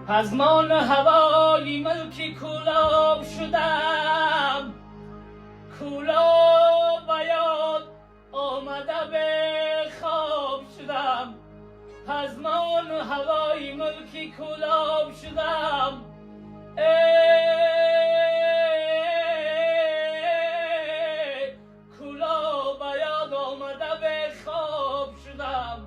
پزمان هوای ملکی کولاب شدم، کولاب بیاد آمده به خواب شدم. پزمان هوای ملکی کولاب شدم، کولاب بیاد آمده به خواب شدم.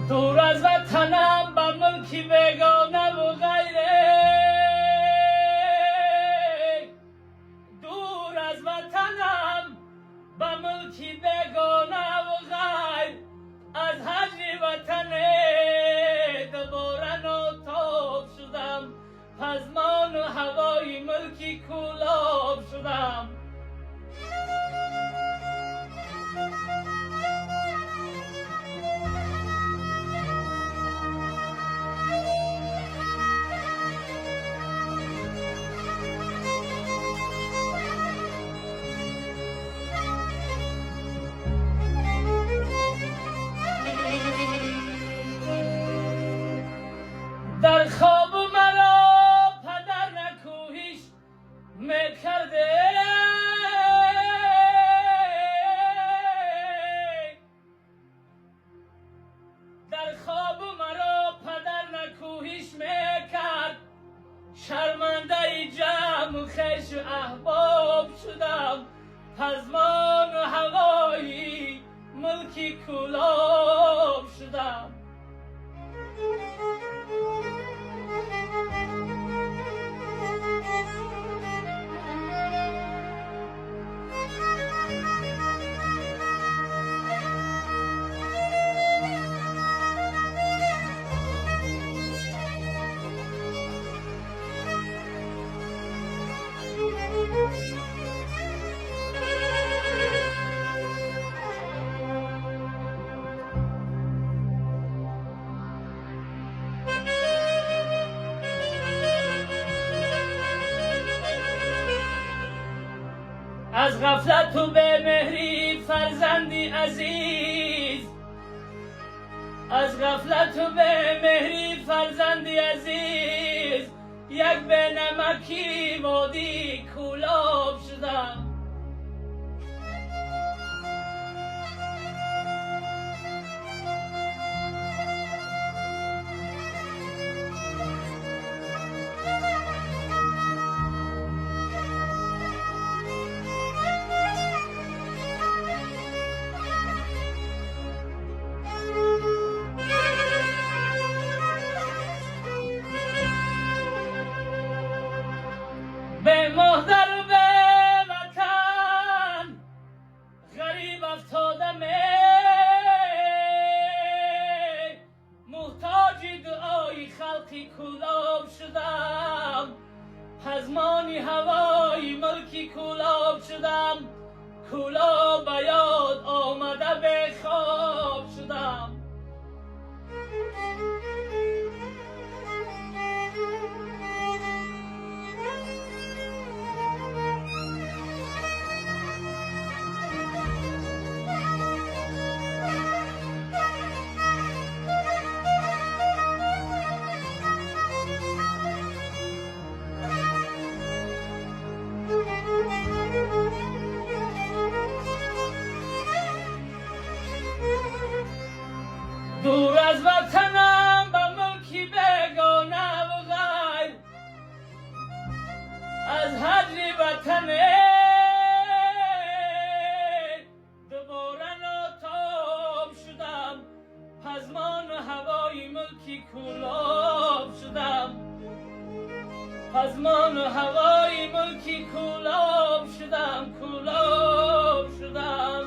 دور از وطنم به ملکی بیگانه و غیره، دور از وطنم به ملکی بیگانه و غیر، از هجر وطن دوباره ناتاب شدم. پزمان و هوای ملکی کولاب شدم. در خواب مرا پدر نکوهش میکرده، در خواب مرا پدر نکوهش میکرد. شرمنده جمع خویش و احباب شدم. پزمان و هوای ملکی کولاب شدم. از غفلت و به مهری فرزندی عزیز، از غفلت و به مهری فرزندی عزیز، یک به نمکی وادی کولاب شدم. به مادر و به وطن غریب افتادم، محتاج دعای خلقی کولاب شدم. پزمانی هوای ملکی کولاب شدم، کولاب به یاد آمده به خواب شدم. دور از وطنم به ملکی بیگانه و غیر، از هجر وطن دوباره ناتاب شدم. پزمان و هوای ملکی کولاب شدم. پزمان و هوای ملکی کولاب شدم، کولاب شدم.